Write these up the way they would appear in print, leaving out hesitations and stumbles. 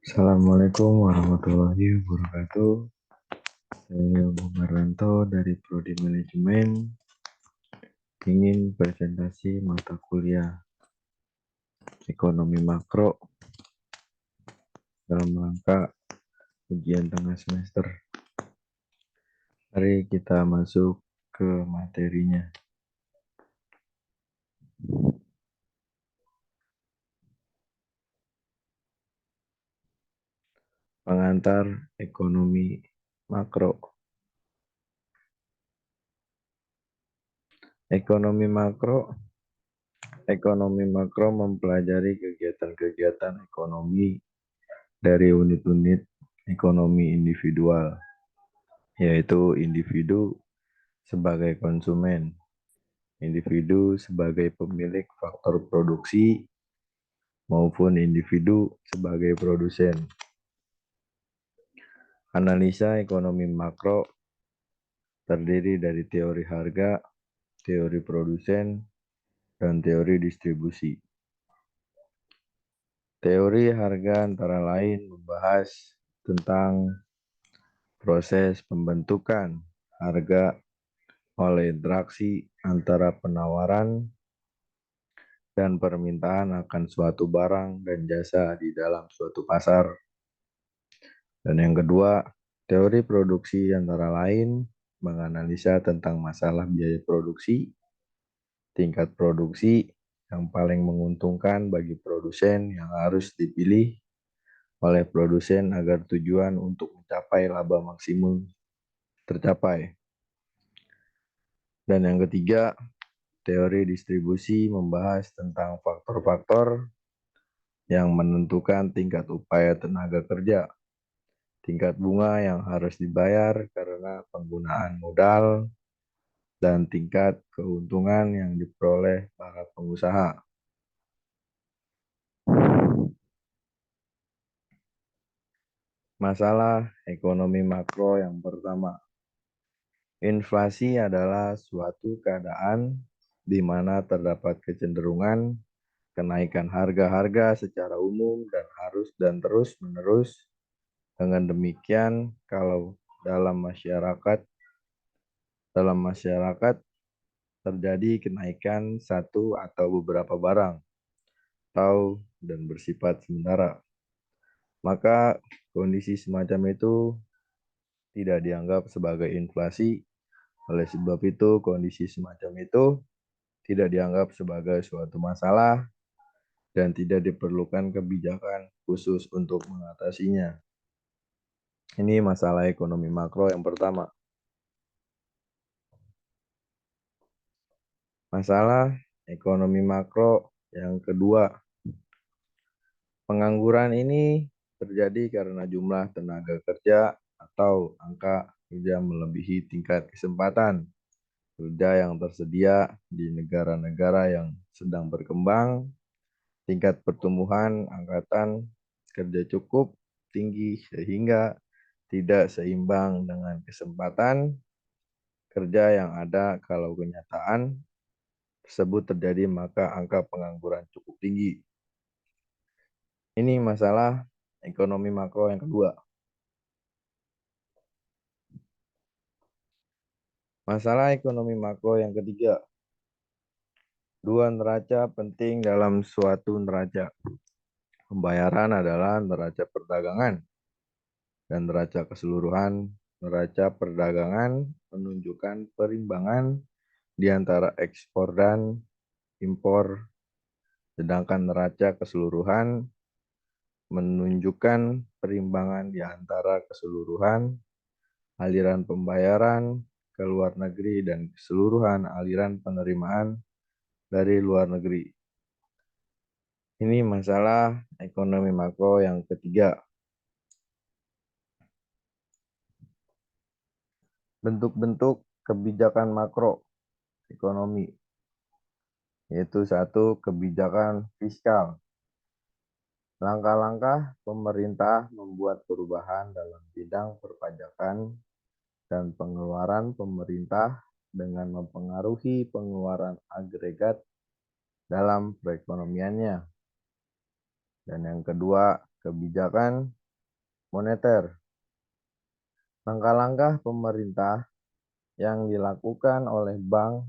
Assalamualaikum warahmatullahi wabarakatuh. Saya Mubaranto dari Prodi Manajemen ingin presentasi mata kuliah Ekonomi Makro dalam rangka ujian tengah semester. Mari kita masuk ke materinya. Pengantar Ekonomi Makro. Ekonomi makro mempelajari kegiatan-kegiatan ekonomi dari unit-unit ekonomi individual, yaitu individu sebagai konsumen, individu sebagai pemilik faktor produksi, maupun individu sebagai produsen. Analisa ekonomi makro terdiri dari teori harga, teori produsen, dan teori distribusi. Teori harga antara lain membahas tentang proses pembentukan harga oleh interaksi antara penawaran dan permintaan akan suatu barang dan jasa di dalam suatu pasar. Dan yang kedua, teori produksi antara lain menganalisa tentang masalah biaya produksi, tingkat produksi yang paling menguntungkan bagi produsen yang harus dipilih oleh produsen agar tujuan untuk mencapai laba maksimum tercapai. Dan yang ketiga, teori distribusi membahas tentang faktor-faktor yang menentukan tingkat upaya tenaga kerja, tingkat bunga yang harus dibayar karena penggunaan modal, dan tingkat keuntungan yang diperoleh para pengusaha. Masalah ekonomi makro yang pertama. Inflasi adalah suatu keadaan di mana terdapat kecenderungan kenaikan harga-harga secara umum dan harus dan terus-menerus. Dengan demikian, kalau dalam masyarakat terjadi kenaikan satu atau beberapa barang atau dan bersifat sementara, maka kondisi semacam itu tidak dianggap sebagai inflasi. Oleh sebab itu, kondisi semacam itu tidak dianggap sebagai suatu masalah dan tidak diperlukan kebijakan khusus untuk mengatasinya. Ini masalah ekonomi makro yang pertama. Masalah ekonomi makro yang kedua. Pengangguran ini terjadi karena jumlah tenaga kerja atau angka kerja melebihi tingkat kesempatan kerja yang tersedia di negara-negara yang sedang berkembang. Tingkat pertumbuhan angkatan kerja cukup tinggi sehingga tidak seimbang dengan kesempatan kerja yang ada. Kalau kenyataan tersebut terjadi, maka angka pengangguran cukup tinggi. Ini masalah ekonomi makro yang kedua. Masalah ekonomi makro yang ketiga. Dua neraca penting dalam suatu neraca. Pembayaran adalah neraca perdagangan dan neraca keseluruhan. Neraca perdagangan menunjukkan perimbangan di antara ekspor dan impor, sedangkan neraca keseluruhan menunjukkan perimbangan di antara keseluruhan aliran pembayaran ke luar negeri dan keseluruhan aliran penerimaan dari luar negeri. Ini masalah ekonomi makro yang ketiga. Bentuk-bentuk kebijakan makro ekonomi, yaitu satu, kebijakan fiskal. Langkah-langkah pemerintah membuat perubahan dalam bidang perpajakan dan pengeluaran pemerintah dengan mempengaruhi pengeluaran agregat dalam perekonomiannya. Dan yang kedua, kebijakan moneter. Langkah-langkah pemerintah yang dilakukan oleh bank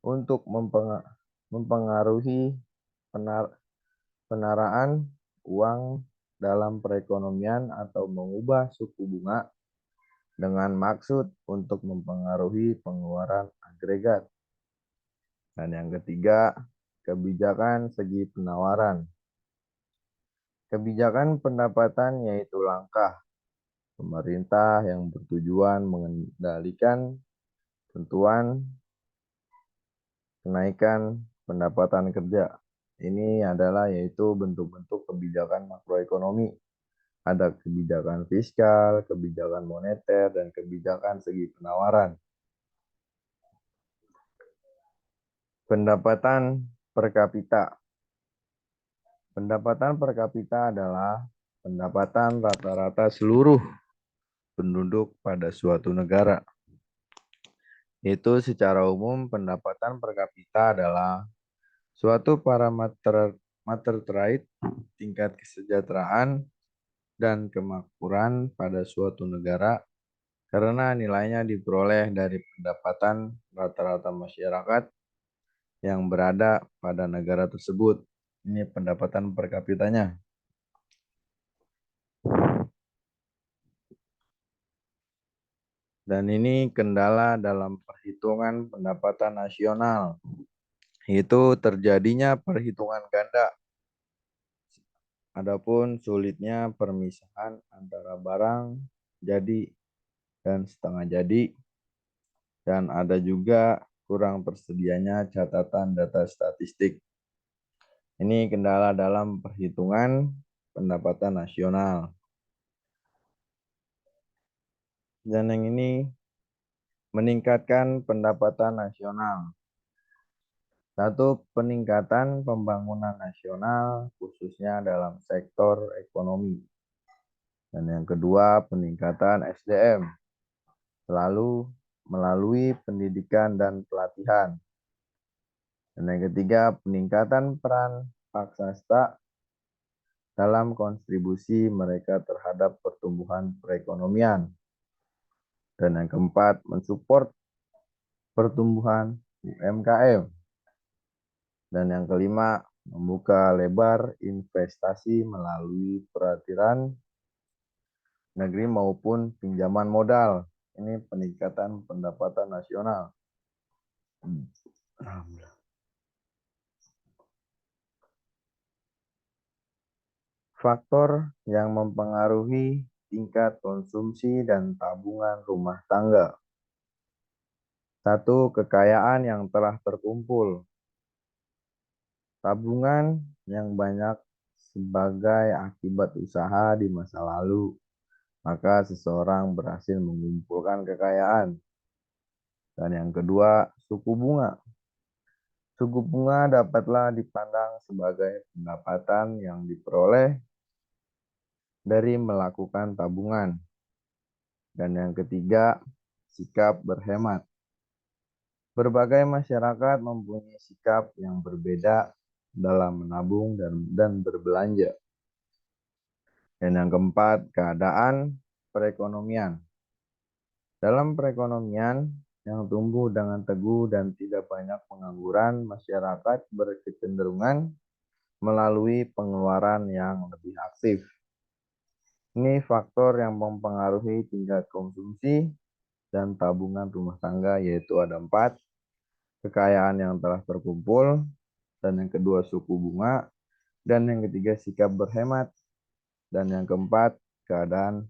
untuk mempengaruhi penaraan uang dalam perekonomian atau mengubah suku bunga dengan maksud untuk mempengaruhi pengeluaran agregat. Dan yang ketiga, kebijakan segi penawaran. Kebijakan pendapatan yaitu langkah pemerintah yang bertujuan mengendalikan tentuan kenaikan pendapatan kerja. Ini adalah yaitu bentuk-bentuk kebijakan makroekonomi. Ada kebijakan fiskal, kebijakan moneter, dan kebijakan segi penawaran. Pendapatan per kapita. Pendapatan per kapita adalah pendapatan rata-rata seluruh penduduk pada suatu negara. Itu secara umum pendapatan per kapita adalah suatu parameter terkait tingkat kesejahteraan dan kemakmuran pada suatu negara karena nilainya diperoleh dari pendapatan rata-rata masyarakat yang berada pada negara tersebut. Ini pendapatan per kapitanya. Dan ini kendala dalam perhitungan pendapatan nasional. Itu terjadinya perhitungan ganda. Adapun sulitnya permisahan antara barang jadi dan setengah jadi. Dan ada juga kurang tersedianya catatan data statistik. Ini kendala dalam perhitungan pendapatan nasional. Dan yang ini meningkatkan pendapatan nasional. Satu, peningkatan pembangunan nasional khususnya dalam sektor ekonomi. Dan yang kedua, peningkatan SDM selalu melalui pendidikan dan pelatihan. Dan yang ketiga, peningkatan peran hak swasta dalam kontribusi mereka terhadap pertumbuhan perekonomian. Dan yang keempat, mensupport pertumbuhan UMKM. Dan yang kelima, membuka lebar investasi melalui peraturan negeri maupun pinjaman modal. Ini peningkatan pendapatan nasional. Faktor yang mempengaruhi tingkat konsumsi dan tabungan rumah tangga. Satu, kekayaan yang telah terkumpul. Tabungan yang banyak sebagai akibat usaha di masa lalu, maka seseorang berhasil mengumpulkan kekayaan. Dan yang kedua, suku bunga. Suku bunga dapatlah dipandang sebagai pendapatan yang diperoleh dari melakukan tabungan. Dan yang ketiga, sikap berhemat. Berbagai masyarakat mempunyai sikap yang berbeda dalam menabung dan berbelanja. Dan yang keempat, keadaan perekonomian. Dalam perekonomian yang tumbuh dengan teguh dan tidak banyak pengangguran, masyarakat berkecenderungan melalui pengeluaran yang lebih aktif. Ini faktor yang mempengaruhi tingkat konsumsi dan tabungan rumah tangga, yaitu ada 4. Kekayaan yang telah terkumpul, dan yang kedua suku bunga, dan yang ketiga sikap berhemat, dan yang keempat keadaan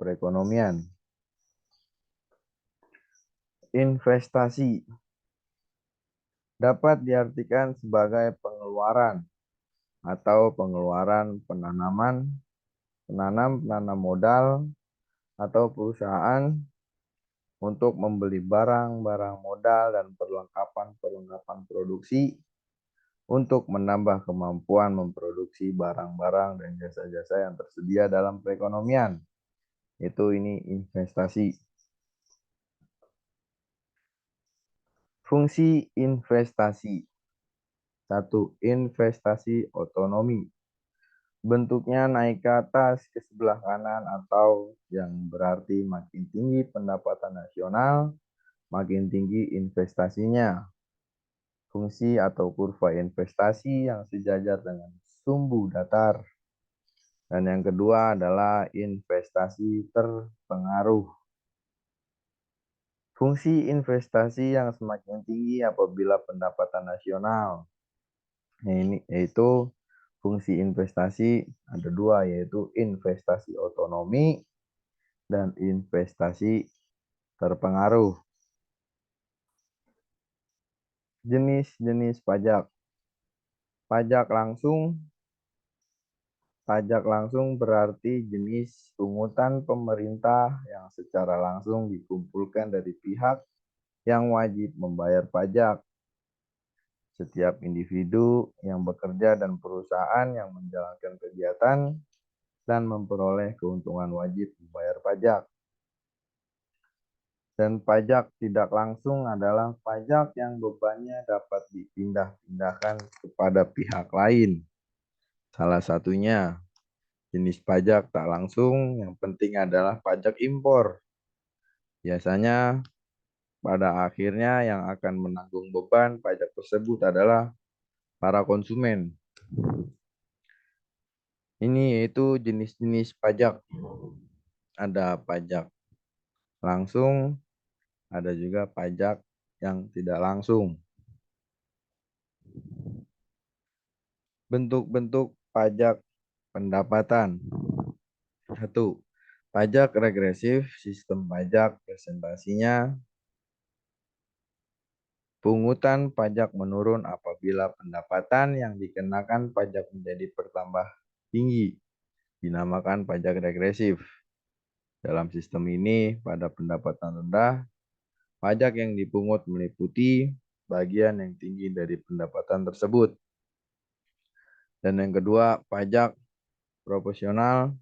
perekonomian. Investasi dapat diartikan sebagai pengeluaran atau pengeluaran penanam modal atau perusahaan untuk membeli barang-barang modal dan perlengkapan produksi untuk menambah kemampuan memproduksi barang-barang dan jasa-jasa yang tersedia dalam perekonomian. Ini investasi. Fungsi investasi. 1. Investasi otonomi. bentuknya naik ke atas ke sebelah kanan atau yang berarti makin tinggi pendapatan nasional, makin tinggi investasinya. Fungsi atau kurva investasi yang sejajar dengan sumbu datar. Dan yang kedua adalah investasi terpengaruh. Fungsi investasi yang semakin tinggi apabila pendapatan nasional. Nah, ini yaitu fungsi investasi ada dua, yaitu investasi otonomi dan investasi terpengaruh. Jenis-jenis pajak. Pajak langsung. Pajak langsung berarti jenis pungutan pemerintah yang secara langsung dikumpulkan dari pihak yang wajib membayar pajak. Setiap individu yang bekerja dan perusahaan yang menjalankan kegiatan dan memperoleh keuntungan wajib membayar pajak. Dan pajak tidak langsung adalah pajak yang bebannya dapat dipindah-pindahkan kepada pihak lain. Salah satunya jenis pajak tak langsung yang penting adalah pajak impor. Biasanya pada akhirnya yang akan menanggung beban pajak tersebut adalah para konsumen. Ini yaitu jenis-jenis pajak. Ada pajak langsung, ada juga pajak yang tidak langsung. Bentuk-bentuk pajak pendapatan. 1. Pajak regresif, sistem pajak presentasinya. Pungutan pajak menurun apabila pendapatan yang dikenakan pajak menjadi bertambah tinggi, dinamakan pajak regresif. Dalam sistem ini, pada pendapatan rendah, pajak yang dipungut meliputi bagian yang tinggi dari pendapatan tersebut. Dan yang kedua, pajak proporsional,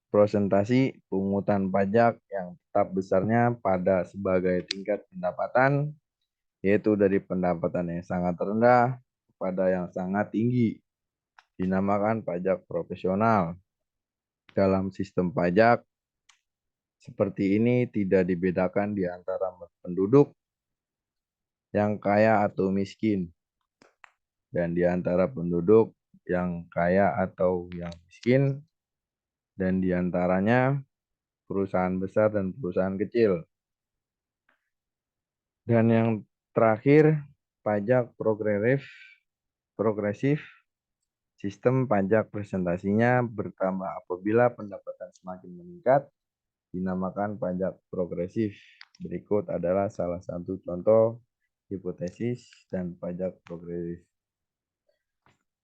presentasi pungutan pajak yang tetap besarnya pada sebagai tingkat pendapatan, yaitu dari pendapatan yang sangat rendah kepada yang sangat tinggi, dinamakan pajak proporsional. Dalam sistem pajak seperti ini tidak dibedakan di antara penduduk yang kaya atau miskin, dan di antara penduduk yang kaya atau yang miskin, dan di antaranya perusahaan besar dan perusahaan kecil. Dan yang terakhir, pajak progresif. Sistem pajak presentasinya bertambah apabila pendapatan semakin meningkat, dinamakan pajak progresif. Berikut adalah salah satu contoh hipotesis dan pajak progresif.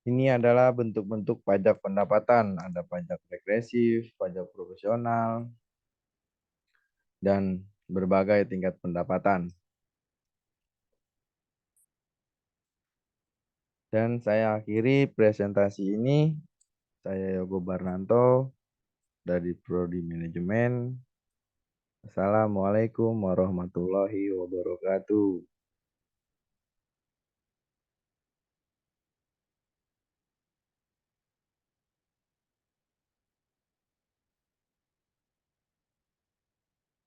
Ini adalah bentuk-bentuk pajak pendapatan. Ada pajak regresif, pajak proporsional, dan berbagai tingkat pendapatan. Dan saya akhiri presentasi ini. Saya Yogo Barnanto dari Prodi Manajemen. Assalamualaikum warahmatullahi wabarakatuh.